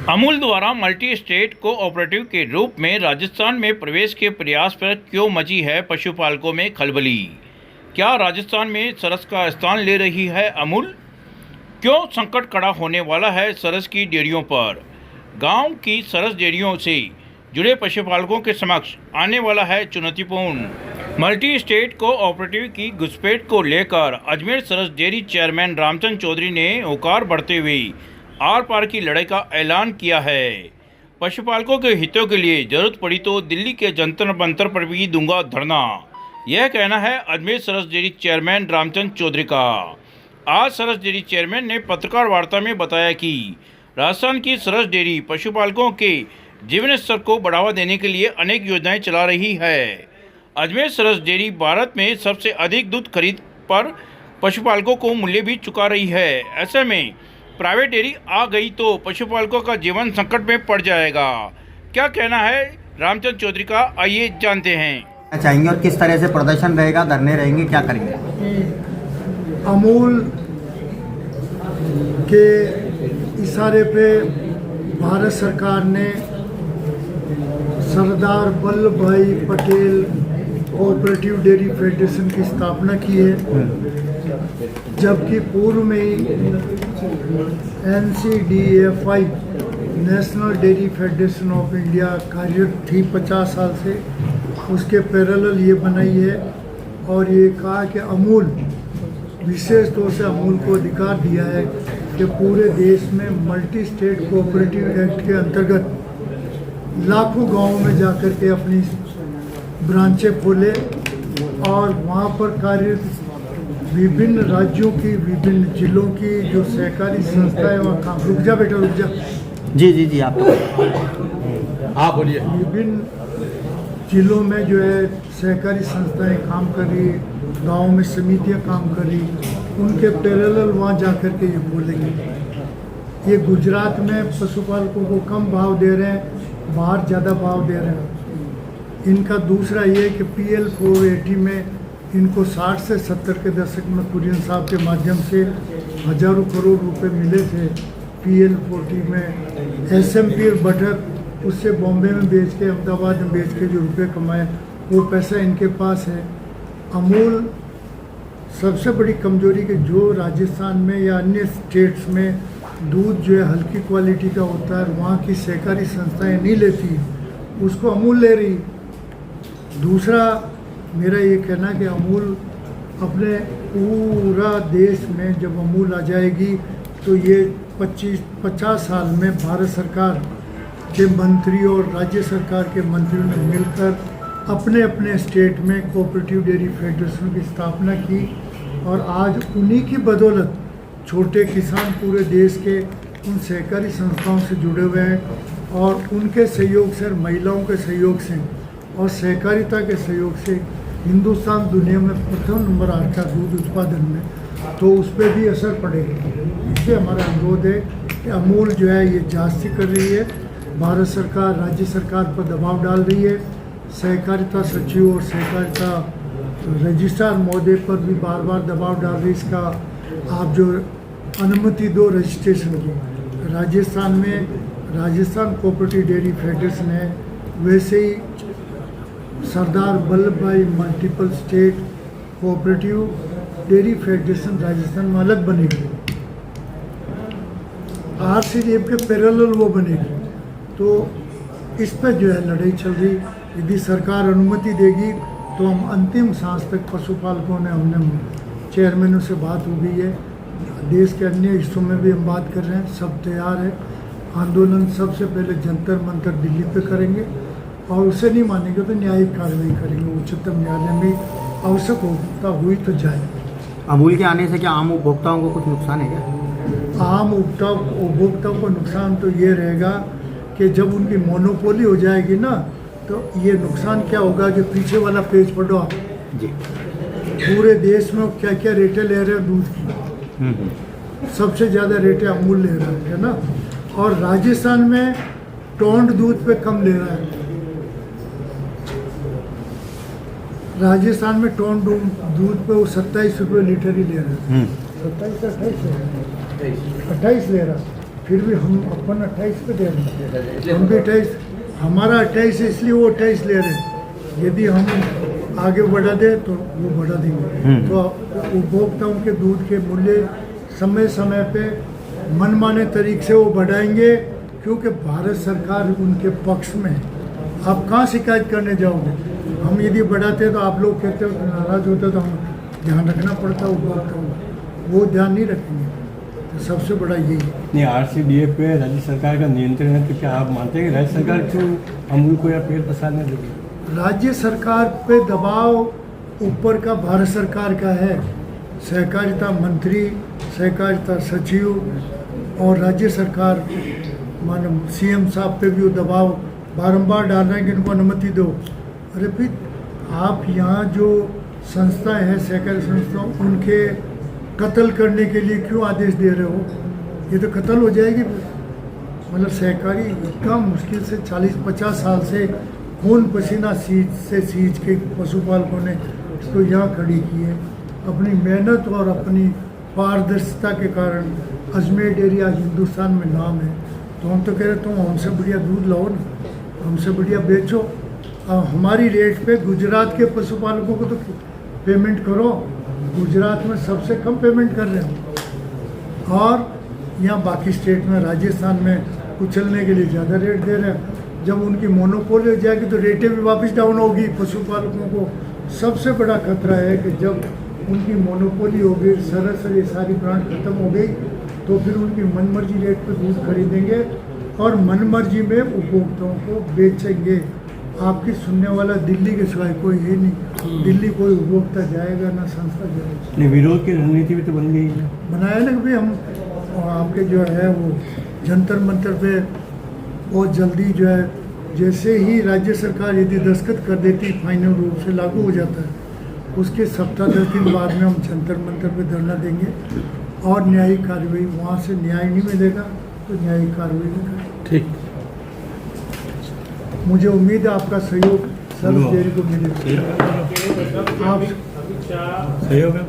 अमूल द्वारा multi state cooperative के रूप में राजस्थान में प्रवेश के प्रयास पर क्यों मची है पशुपालकों में खलबली। क्या राजस्थान में सरस का स्थान ले रही है अमूल? क्यों संकट खड़ा होने वाला है सरस की डेयरियों पर? गांव की सरस डेयरियों से जुड़े पशुपालकों के समक्ष आने वाला है चुनौतीपूर्ण मल्टी स्टेट कोऑपरेटिव की घुसपैठ को लेकर अजमेर सरस डेयरी चेयरमैन रामचंद्र चौधरी ने होकार बढ़ते हुए आर पार की लड़ाई का ऐलान किया है। पशुपालकों के हितों के लिए जरूरत पड़ी तो दिल्ली के जंतर मंतर पर भी दूंगा धरना, यह कहना है अजमेर सरस डेयरी चेयरमैन रामचंद्र चौधरी का। आज सरस डेयरी चेयरमैन ने पत्रकार वार्ता में बताया कि राजस्थान की सरस डेयरी पशुपालकों के जीवन स्तर को बढ़ावा देने के लिए अनेक योजनाएं चला रही है। अजमेर सरस डेयरी भारत में सबसे अधिक दूध खरीद पर पशुपालकों को मूल्य भी चुका रही है। ऐसे में प्राइवेट डेयरी आ गई तो पशुपालकों का जीवन संकट में पड़ जाएगा। क्या कहना है रामचंद्र चौधरी का, आइए जानते हैं। चाहेंगे और किस तरह से प्रदर्शन रहेगा, धरने रहेंगे, क्या करेंगे? अमूल के इशारे पे भारत सरकार ने सरदार वल्लभ भाई पटेल कोऑपरेटिव डेयरी फेडरेशन की स्थापना की है, जबकि पूर्व में ही NCDFI national dairy federation of India कार्यरत थी 50 साल से। उसके पैरेलल ये बनाई है और ये कहा कि अमूल विशेष तौर से अमूल को अधिकार दिया है कि पूरे देश में मल्टी स्टेट कोऑपरेटिव एक्ट के अंतर्गत लाखों गांवों में जाकर के अपनी ब्रांचें खोले और वहाँ पर कार्यरत विभिन्न राज्यों की, विभिन्न जिलों की जो सहकारी संस्थाएं वहाँ काम। रुक जा बेटा, रुक जा। जी आप आप बोलिए। विभिन्न जिलों में जो है सहकारी संस्थाएं काम कर रही, गाँव में समितियां काम कर रही, उनके पैरेलल वहाँ जाकर के ये बोलेंगे। ये गुजरात में पशुपालकों को कम भाव दे रहे हैं, बाहर ज़्यादा भाव दे रहे हैं। इनका दूसरा ये कि PL 480 में इनको 60 से 70 के दशक में कुरियन साहब के माध्यम से हजारों करोड़ रुपए मिले थे। PL 40 में SMP और बटर उससे बॉम्बे में बेच के, अहमदाबाद में बेच के जो रुपए कमाए वो पैसा इनके पास है। अमूल सबसे बड़ी कमजोरी कि जो राजस्थान में या अन्य स्टेट्स में दूध जो है हल्की क्वालिटी का होता है, वहाँ की सहकारी संस्थाएं नहीं लेती, उसको अमूल ले रही। दूसरा मेरा ये कहना कि अमूल अपने पूरा देश में जब अमूल आ जाएगी तो ये 50 साल में भारत सरकार के मंत्री और राज्य सरकार के मंत्रियों ने मिलकर अपने अपने स्टेट में कोऑपरेटिव डेयरी फेडरेशन की स्थापना की और आज उन्हीं की बदौलत छोटे किसान पूरे देश के उन सहकारी संस्थाओं से जुड़े हुए हैं और उनके सहयोग से, महिलाओं के सहयोग से और सहकारिता के सहयोग से हिंदुस्तान दुनिया में प्रथम नंबर आता है दूध उत्पादन में, तो उस पर भी असर पड़ेगा। इसलिए हमारा अनुरोध है कि अमूल जो है ये जांच कर रही है, भारत सरकार राज्य सरकार पर दबाव डाल रही है, सहकारिता सचिव और सहकारिता रजिस्ट्रार महोदय पर भी बार बार दबाव डाल रही है। इसका आप जो अनुमति दो रजिस्ट्रेशन की। राजस्थान में राजस्थान कोऑपरेटिव डेयरी फेडरेशन है, वैसे ही सरदार वल्लभ भाई multiple state cooperative dairy federation Rajasthan में अलग बनेगी, RCDF के पैरेलल वो बनेगी। तो इस पर जो है लड़ाई चल रही। यदि सरकार अनुमति देगी तो हम अंतिम सांस तक पशुपालकों ने, हमने चेयरमैनों से बात हो गई है, देश के अन्य हिस्सों में भी हम बात कर रहे हैं, सब तैयार है। आंदोलन सबसे पहले जंतर मंतर दिल्ली पे करेंगे और उसे नहीं मानेंगे तो न्यायिक कार्रवाई करेंगे। उच्चतम न्यायालय में आवश्यकता हुई तो जाए। अमूल के आने से क्या आम उपभोक्ताओं को कुछ नुकसान है क्या? आम उपभोक्ताओं को नुकसान तो ये रहेगा कि जब उनकी मोनोपोली हो जाएगी ना, तो ये नुकसान क्या होगा कि पीछे वाला पेज पढ़ो आप जी, पूरे देश में क्या क्या रेटें ले रहे हैं दूध की। सबसे ज़्यादा रेटें अमूल ले रहा है ना, और राजस्थान में टोंड दूध पे कम ले रहा है। राजस्थान में टोंड दूध पे वो 27 रुपये लीटर ही ले रहा है। 27 28 ले रहा है, फिर भी हम अपन 28 पे दे रहे हैं, हम भी 28, हमारा 28 है इसलिए वो 28 ले रहे हैं। यदि हम आगे बढ़ा दें तो वो बढ़ा देंगे। तो उपभोक्ताओं के दूध के मूल्य समय समय पे मनमाने तरीके से वो बढ़ाएंगे, क्योंकि भारत सरकार उनके पक्ष में है। आप कहाँ शिकायत करने जाओगे? हम यदि बढ़ाते तो आप लोग कहते हो नाराज होते, तो हम ध्यान रखना पड़ता है उपभोक्ताओं का, वो ध्यान नहीं रखेंगे। तो सबसे बड़ा यही है। नहीं, RCDA पे राज्य सरकार का नियंत्रण है, तो क्या आप मानते हैं कि राज्य सरकार क्यों अमूल को या पेड़ प्रसाद देगी? राज्य सरकार पे दबाव ऊपर का भारत सरकार का है। सहकारिता मंत्री, सहकारिता सचिव और राज्य सरकार मानव CM साहब पे भी वो दबाव बारंबार डाल रहे हैं कि इनको अनुमति दो। अरे फिर आप यहाँ जो संस्थाएं हैं, सहकारी संस्थाओं, उनके कत्ल करने के लिए क्यों आदेश दे रहे हो? ये तो कत्ल हो जाएगी। मतलब सहकारी इतना मुश्किल से 40-50 साल से खून पसीना सींच के पशुपालकों ने इसको यहाँ खड़ी की है। अपनी मेहनत और अपनी पारदर्शिता के कारण अजमेर डेयरी आज हिंदुस्तान में नाम है। तो हम तो कह रहे तुम हमसे बढ़िया दूध लाओ ना, हमसे बढ़िया बेचो। हमारी रेट पे गुजरात के पशुपालकों को तो पेमेंट करो। गुजरात में सबसे कम पेमेंट कर रहे हैं और यहाँ बाकी स्टेट में, राजस्थान में कुचलने के लिए ज़्यादा रेट दे रहे हैं। जब उनकी मोनोपोली हो जाएगी तो रेटें भी वापस डाउन होगी। पशुपालकों को सबसे बड़ा खतरा है कि जब उनकी मोनोपोली हो गई, सरासर ये सारी ब्रांड खत्म हो गई, तो फिर उनकी मनमर्जी रेट पर दूध खरीदेंगे और मनमर्जी में उपभोक्ताओं को बेचेंगे। आपकी सुनने वाला दिल्ली के सिवाय कोई है नहीं। दिल्ली कोई उपभोक्ता जाएगा ना संस्था जाएगी। नहीं, विरोध की रणनीति भी तो बन गई है। बनाया ना कि भाई हम आपके जो है वो जंतर मंतर पे बहुत जल्दी जो है, जैसे ही राज्य सरकार यदि दस्तखत कर देती फाइनल रूप से लागू हो जाता है, उसके सप्ताह 10 दिन बाद में हम जंतर मंतर पे धरना देंगे और न्यायिक कार्रवाई, वहाँ से न्याय नहीं मिलेगा तो न्यायिक कार्रवाई भी करेंगे। ठीक, मुझे उम्मीद है आपका सहयोग सर्व डेयरी को मिलेगा। आप सहयोग है।